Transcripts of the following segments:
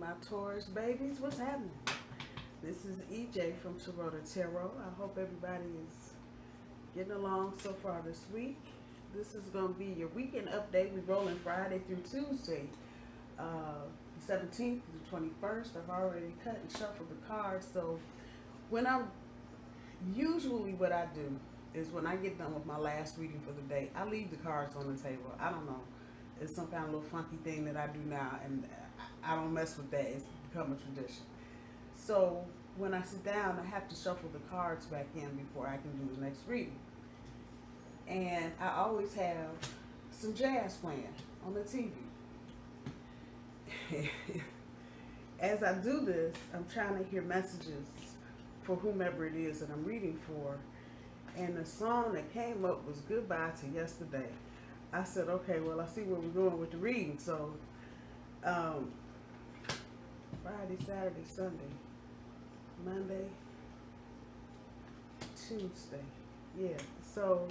my Taurus babies, what's happening? This is EJ from Taurota Tarot. I hope everybody is getting along so far this week. This is going to be your weekend update. We're rolling Friday through Tuesday, the 17th to the 21st. I've already cut and shuffled the cards. So when usually what I do is when I get done with my last reading for the day, I leave the cards on the table. I don't know. It's some kind of little funky thing that I do now, and I don't mess with that. It's become a tradition. So when I sit down, I have to shuffle the cards back in before I can do the next reading. And I always have some jazz playing on the TV. As I do this, I'm trying to hear messages for whomever it is that I'm reading for. And the song that came up was Goodbye to Yesterday. I said, okay, well, I see where we're going with the reading. So, Friday, Saturday, Sunday, Monday, Tuesday. Yeah. So,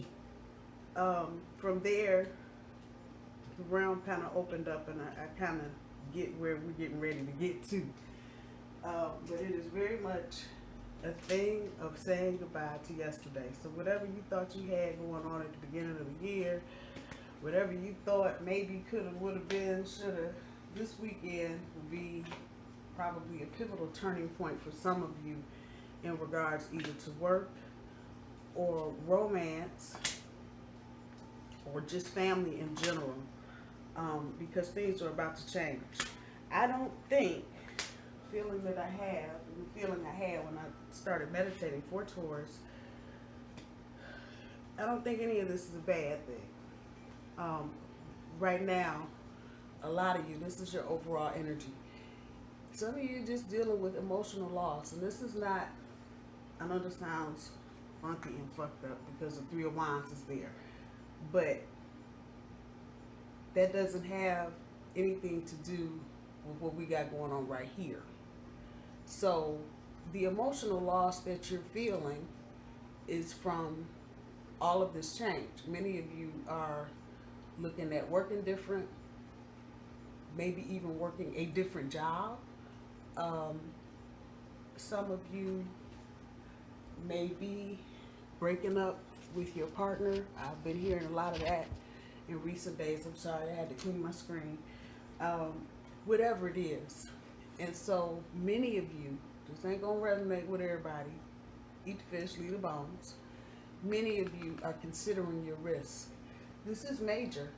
from there, the realm kind of opened up, and I kind of get where we're getting ready to get to. But it is very much a thing of saying goodbye to yesterday. So whatever you thought you had going on at the beginning of the year, whatever you thought maybe could have, would have been, should have, this weekend will be probably a pivotal turning point for some of you in regards either to work or romance or just family in general, because things are about to change. I don't think, feeling that I have, the feeling I had when I started meditating for Taurus, I don't think any of this is a bad thing. Right now, a lot of you, this is your overall energy. Some of you just dealing with emotional loss, and this is not, I know this sounds funky and fucked up because the Three of Wands is there, but that doesn't have anything to do with what we got going on right here. So the emotional loss that you're feeling is from all of this change. Many of you are looking at working different, maybe even working a different job. Some of you may be breaking up with your partner. I've been hearing a lot of that in recent days. I'm sorry, I had to clean my screen. Whatever it is. And so many of you, this ain't gonna resonate with everybody. Eat the fish, leave the bones. Many of you are considering your risk. This is major.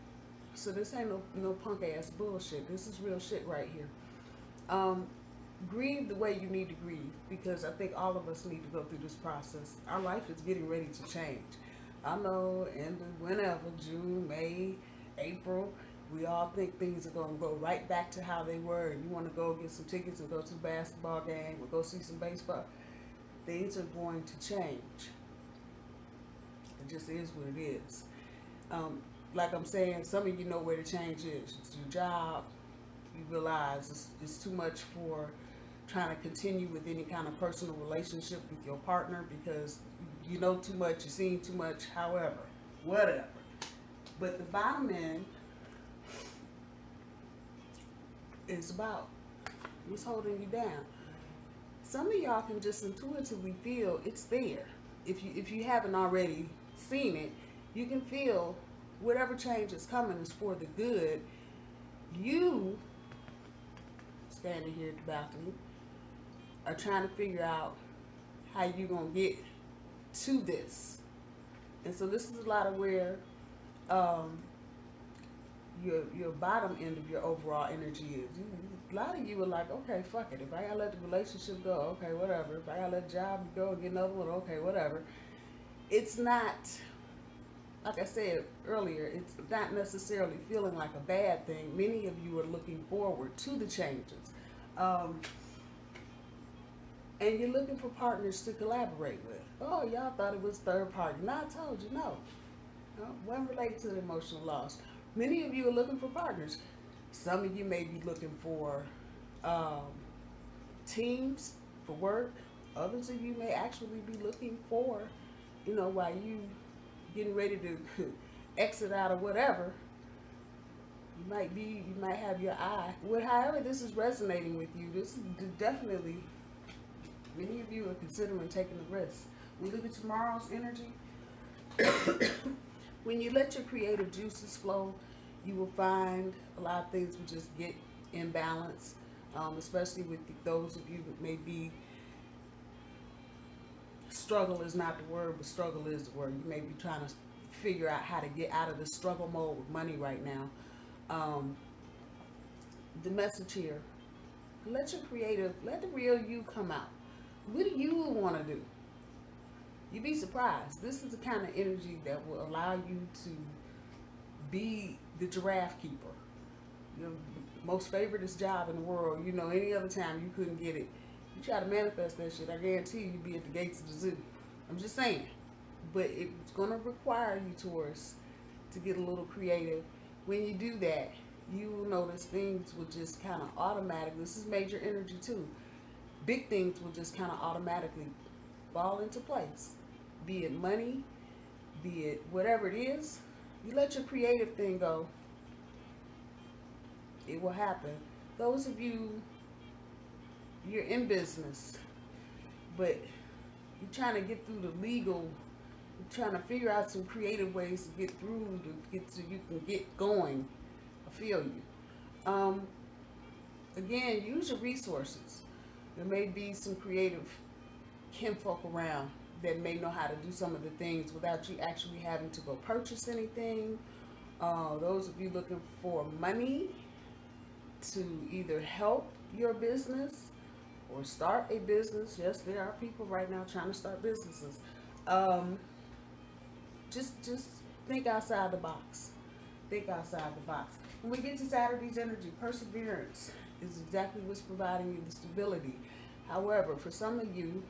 So this ain't no punk ass bullshit. This is real shit right here. Grieve the way you need to grieve, because I think all of us need to go through this process. Our life is getting ready to change. I know, end of whenever, June, May, April, we all think things are going to go right back to how they were, and you want to go get some tickets and go to the basketball game or go see some baseball. Things are going to change. It just is what it is. Like I'm saying, some of you know where the change is. It's your job. You realize it's too much for trying to continue with any kind of personal relationship with your partner because you know too much, you've seen too much, however, whatever. But the bottom end is about what's holding you down. Some of y'all can just intuitively feel it's there. If you haven't already seen it, you can feel whatever change is coming is for the good. You, standing here at the bathroom, are trying to figure out how you're going to get to this. And so this is a lot of where your bottom end of your overall energy is. A lot of you are like, okay, fuck it. If I gotta let the relationship go, okay, whatever. If I gotta let the job go and get another one, okay, whatever. It's not, like I said earlier, it's not necessarily feeling like a bad thing. Many of you are looking forward to the changes. And you're looking for partners to collaborate with. Oh, y'all thought it was third party. No, I told you, no. One related to the emotional loss. Many of you are looking for partners. Some of you may be looking for teams for work. Others of you may actually be looking for, while you getting ready to exit out or whatever, You might have your eye. However this is resonating with you, this is definitely, many of you are considering taking the risk. We look at tomorrow's energy. When you let your creative juices flow, you will find a lot of things will just get in balance, especially with those of you that may be, struggle is not the word, but struggle is the word. You may be trying to figure out how to get out of the struggle mode with money right now. The message here, let the real you come out. What do you want to do? You'd be surprised. This is the kind of energy that will allow you to be the giraffe keeper. Your most favoriteest job in the world. You know, any other time you couldn't get it. You try to manifest that shit, I guarantee you'd be at the gates of the zoo. I'm just saying. But it's going to require you, Taurus, to get a little creative. When you do that, you will notice things will just kind of automatically, this is major energy too, big things will just kind of automatically fall into place. Be it money, be it whatever it is, you let your creative thing go, it will happen. Those of you, you're in business, but you're trying to get through the legal, you're trying to figure out some creative ways to get through, to get so you can get going. I feel you. Again, use your resources. There may be some creative kinfolk around that may know how to do some of the things without you actually having to go purchase anything. Those of you looking for money to either help your business or start a business. Yes, there are people right now trying to start businesses. Just think outside the box. Think outside the box. When we get to Saturday's energy, perseverance is exactly what's providing you the stability. However, for some of you,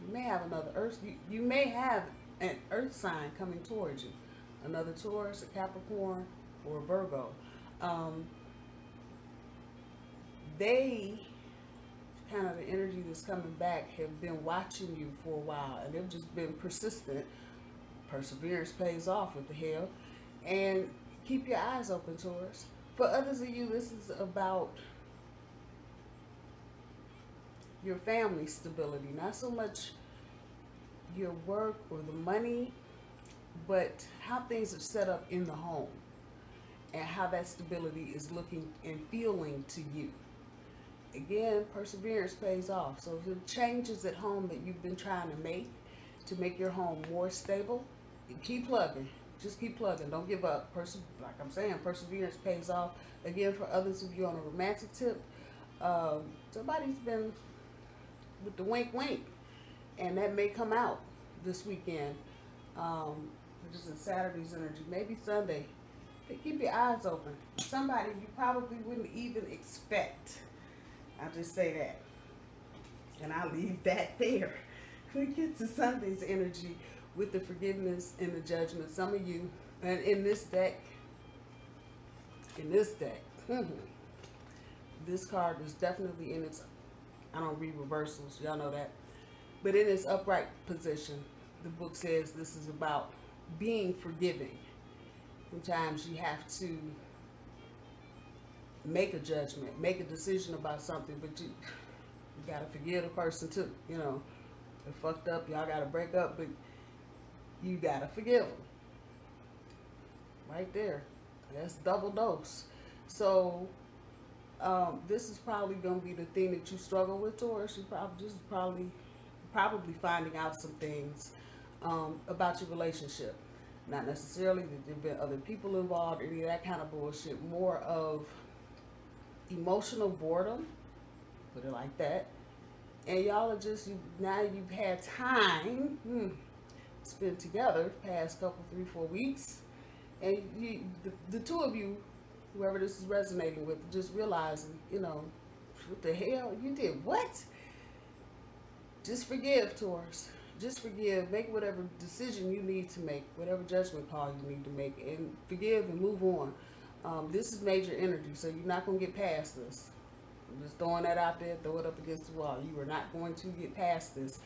you may have another earth. You may have an earth sign coming towards you. Another Taurus, a Capricorn, or a Virgo. They, kind of the energy that's coming back, have been watching you for a while, and they've just been persistent. Perseverance pays off, with the hell. And keep your eyes open, Taurus. For others of you, this is about your family stability, not so much your work or the money, but how things are set up in the home and how that stability is looking and feeling to you. Again, perseverance pays off. So if there are changes at home that you've been trying to make your home more stable, keep plugging. Just keep plugging. Don't give up. Like I'm saying, perseverance pays off. Again, for others of you on a romantic tip, somebody's been with the wink wink, and that may come out this weekend. Just in Saturday's energy, maybe Sunday. But keep your eyes open. Somebody you probably wouldn't even expect. I'll just say that. And I'll leave that there. We get to Sunday's energy with the forgiveness and the judgment. Some of you, and in this deck, this card is definitely in its, I don't read reversals, y'all know that, but in its upright position, the book says this is about being forgiving. Sometimes you have to make a judgment, make a decision about something, but you gotta forgive the person too. You know, they fucked up, y'all gotta break up, but you gotta forgive them. Right there. That's double dose. So this is probably gonna be the thing that you struggle with, Taurus. You probably finding out some things about your relationship. Not necessarily that there have been other people involved, any of that kind of bullshit. More of emotional boredom, put it like that. And y'all are just, now you've had time spent together past couple, 3-4 weeks. And the two of you, whoever this is resonating with, just realizing, you know, what the hell? You did what? Just forgive, Taurus. Just forgive. Make whatever decision you need to make, whatever judgment call you need to make, and forgive and move on. This is major energy, so you're not going to get past this. I'm just throwing that out there, throw it up against the wall. You are not going to get past this.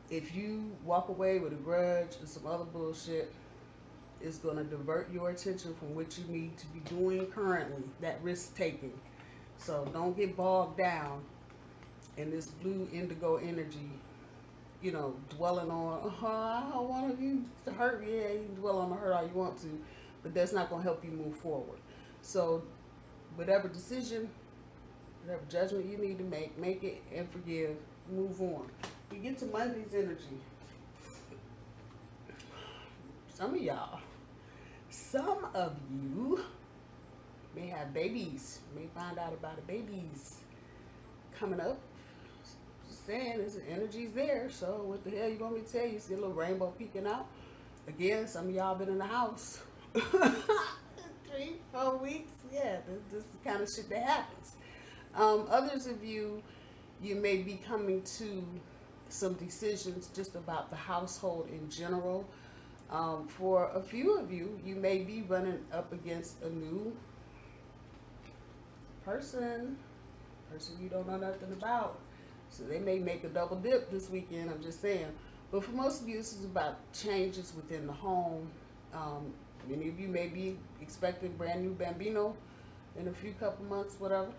If you walk away with a grudge or some other bullshit, is going to divert your attention from what you need to be doing currently, that risk taking. So don't get bogged down in this blue indigo energy, you know, dwelling on, I don't want you to hurt me. Yeah, you can dwell on the hurt all you want to, but that's not going to help you move forward. So whatever decision, whatever judgment you need to make it and forgive, move on. We get to Monday's energy. Some of you may have babies, may find out about the babies coming up. Just saying, this energy's there. So what the hell you want me to tell you? See a little rainbow peeking out. Again, some of y'all been in the house 3-4 weeks. Yeah, this is the kind of shit that happens. Others of you, you may be coming to some decisions just about the household in general. For a few of you, you may be running up against a new person you don't know nothing about. So they may make a double dip this weekend, I'm just saying. But for most of you, this is about changes within the home. Many of you may be expecting brand new bambino in a few couple months, whatever.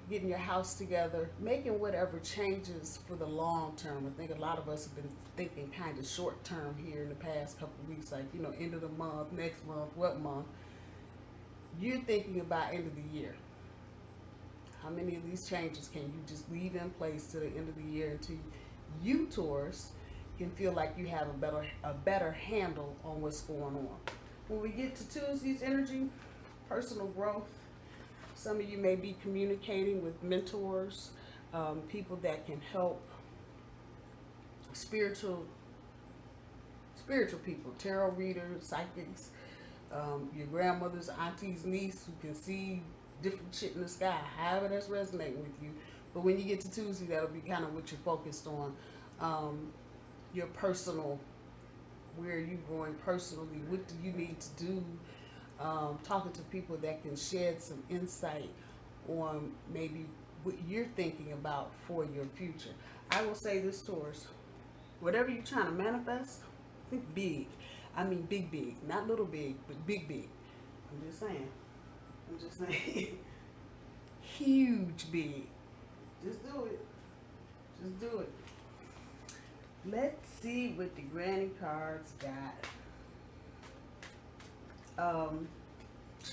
Getting your house together, making whatever changes for the long term. I think a lot of us have been thinking kind of short term here in the past couple of weeks, like, you know, end of the month, next month, what month. You're thinking about end of the year. How many of these changes can you just leave in place to the end of the year until you, Taurus, can feel like you have a better handle on what's going on? When we get to Tuesday's energy, personal growth. Some of you may be communicating with mentors, people that can help, spiritual people, tarot readers, psychics, your grandmother's auntie's niece who can see different shit in the sky, however that's resonating with you. But when you get to Tuesday, that'll be kind of what you're focused on. Your personal, where are you going personally? What do you need to do? Talking to people that can shed some insight on maybe what you're thinking about for your future. I will say this, Taurus, whatever you're trying to manifest, think big. I mean big, not little big, but big. I'm just saying. Huge big. Just do it. Let's see what the granny cards got.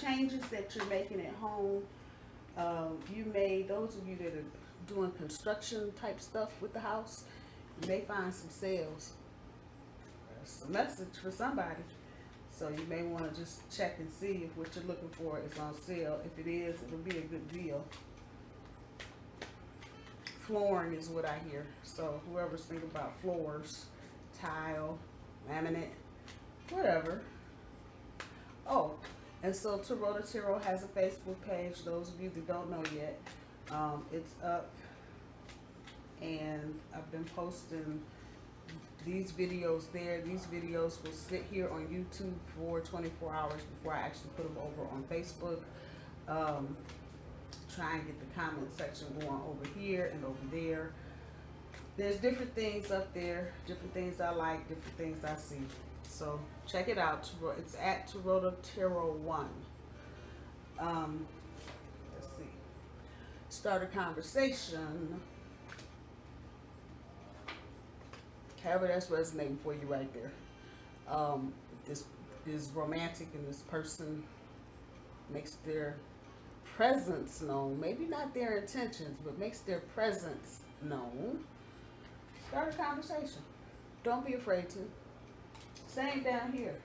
Changes that you're making at home. Those of you that are doing construction type stuff with the house, you may find some sales. That's a message for somebody. So you may want to just check and see if what you're looking for is on sale. If it is, it'll be a good deal. Flooring is what I hear. So whoever's thinking about floors, tile, laminate, whatever. Oh, and so Taurota Tarot has a Facebook page. Those of you that don't know yet, it's up, and I've been posting these videos there. These videos will sit here on YouTube for 24 hours before I actually put them over on Facebook. Try and get the comment section going over here and over there. There's different things up there, different things I like, different things I see. So check it out. It's at Taurota Tarot 1. Let's see. Start a conversation. However that's resonating for you right there. This is romantic and this person makes their presence known. Maybe not their intentions, but makes their presence known. Start a conversation. Don't be afraid to. Same down here.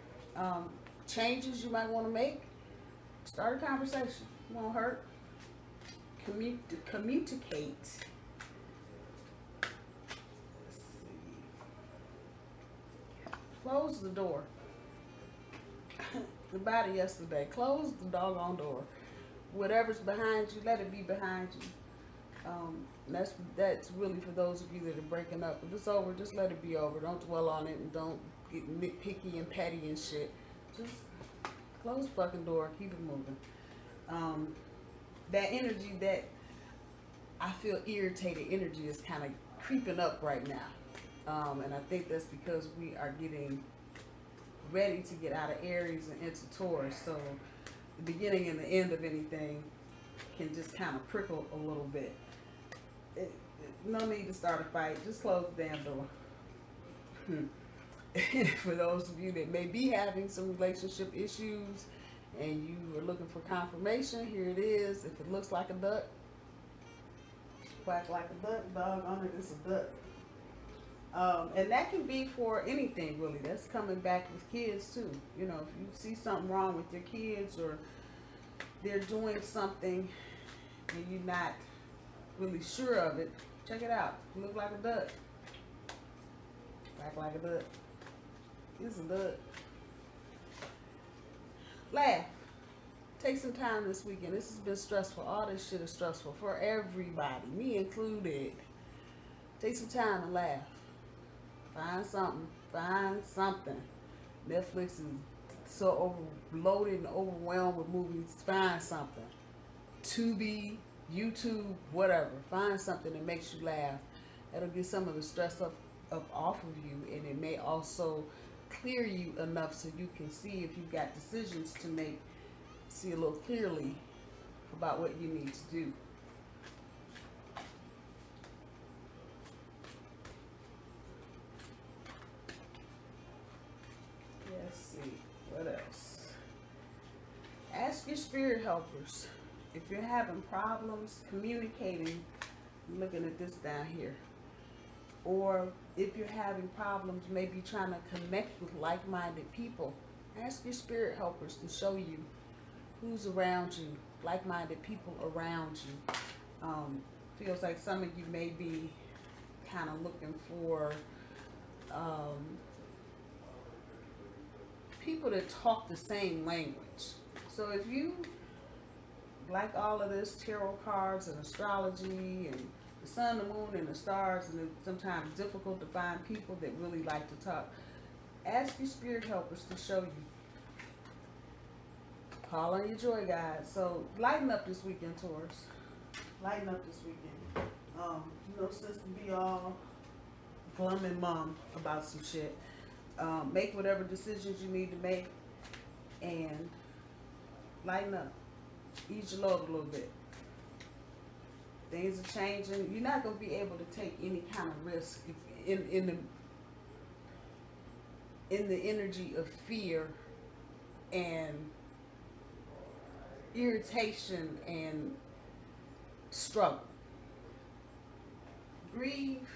Changes you might want to make. Start a conversation. Won't hurt. Communicate. Close the door. About it yesterday. Close the doggone door. Whatever's behind you, let it be behind you. That's really for those of you that are breaking up. If it's over, just let it be over. Don't dwell on it and don't get nitpicky and petty and shit. Just close the fucking door. Keep it moving. That energy that I feel irritated energy is kind of creeping up right now. And I think that's because we are getting ready to get out of Aries and into Taurus. So the beginning and the end of anything can just kind of prickle a little bit. No need to start a fight. Just close the damn door. For those of you that may be having some relationship issues and you are looking for confirmation, here it is. If it looks like a duck, quack like a duck, dog on it, it's a duck. And that can be for anything, really. That's coming back with kids, too. You know, if you see something wrong with your kids or they're doing something and you're not really sure of it, check it out. You look like a duck. Quack like a duck. It's a duck. Laugh. Take some time this weekend. This has been stressful. All this shit is stressful for everybody, me included. Take some time and laugh. Find something. Find something. Netflix is so overloaded and overwhelmed with movies. Find something. Tubi, YouTube, whatever. Find something that makes you laugh. That'll get some of the stress up off of you, and it may also clear you enough so you can see if you've got decisions to make, see a little clearly about what you need to do. Let's see, what else? Ask your spirit helpers. If you're having problems communicating, I'm looking at this down here, or if you're having problems maybe trying to connect with like-minded people, ask your spirit helpers to show you who's around you, like-minded people around you. Feels like some of you may be kind of looking for people that talk the same language. So if you like all of this tarot cards and astrology and the sun, the moon, and the stars, and it's sometimes difficult to find people that really like to talk, ask your spirit helpers to show you. Call on your joy guide. So lighten up this weekend, Taurus. Lighten up this weekend. No sense to be all glum and mum about some shit. Make whatever decisions you need to make and lighten up. Ease your load a little bit. Things are changing. You're not going to be able to take any kind of risk in the energy of fear and irritation and struggle. Grieve.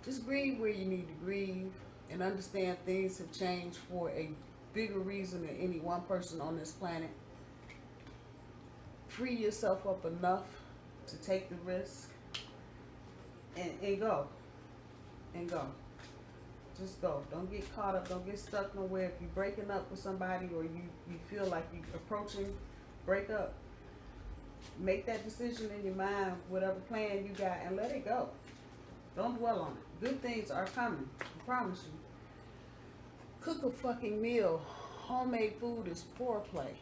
Just grieve where you need to grieve and understand things have changed for a bigger reason than any one person on this planet. Free yourself up enough to take the risk and go. And go. Just go. Don't get caught up. Don't get stuck nowhere. If you're breaking up with somebody or you feel like you're approaching, break up. Make that decision in your mind, whatever plan you got, and let it go. Don't dwell on it. Good things are coming. I promise you. Cook a fucking meal. Homemade food is foreplay.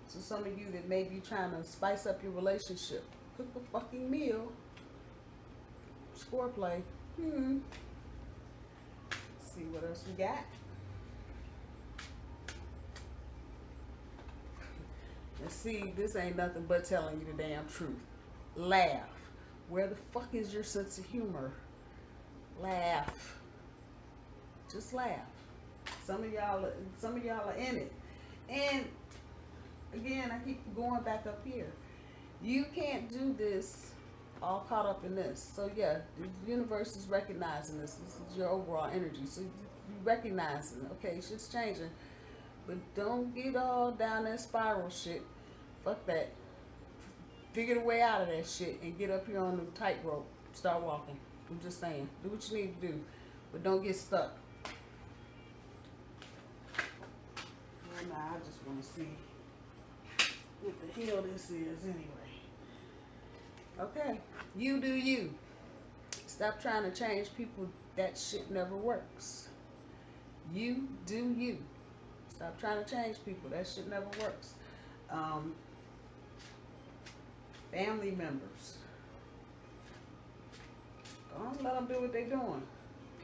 So some of you that may be trying to spice up your relationship, cook a fucking meal. It's foreplay. Let's see what else we got. And see, this ain't nothing but telling you the damn truth. Laugh. Where the fuck is your sense of humor? Laugh. Just laugh. Some of y'all are in it. And again, I keep going back up here. You can't do this all caught up in this. So yeah, the universe is recognizing this. This is your overall energy. So you recognizing, okay, shit's changing. But don't get all down that spiral shit. Fuck that. Figure the way out of that shit and get up here on the tightrope. Start walking. I'm just saying. Do what you need to do. But don't get stuck. Well, nah, I just want to see what the hell this is anyway. Okay. You do you. Stop trying to change people. That shit never works. You do you. Stop trying to change people. That shit never works. Family members. Don't let them do what they're doing.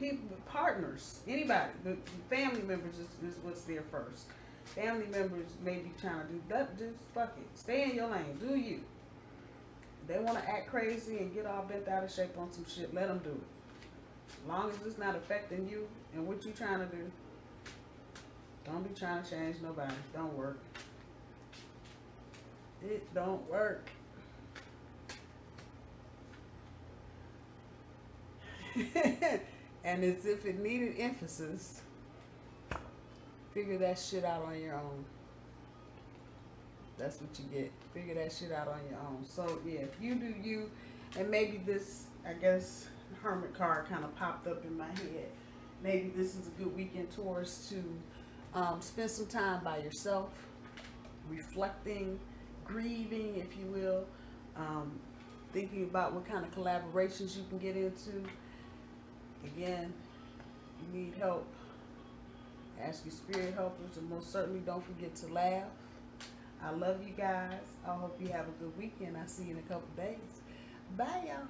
people, partners, anybody, the family members is what's there first. Family members may be trying to do that. Just fuck it. Stay in your lane. Do you. They want to act crazy and get all bent out of shape on some shit. Let them do it. As long as it's not affecting you and what you trying to do, don't be trying to change nobody. Don't work. It don't work. And as if it needed emphasis, figure that shit out on your own. That's what you get. Figure that shit out on your own. So yeah, if you do you, and maybe this, I guess, Hermit card kind of popped up in my head. Maybe this is a good weekend, Taurus, to spend some time by yourself, reflecting, grieving, if you will, thinking about what kind of collaborations you can get into. Again, you need help, ask your spirit helpers, and most certainly don't forget to laugh. I love you guys. I hope you have a good weekend. I'll see you in a couple days. Bye, y'all.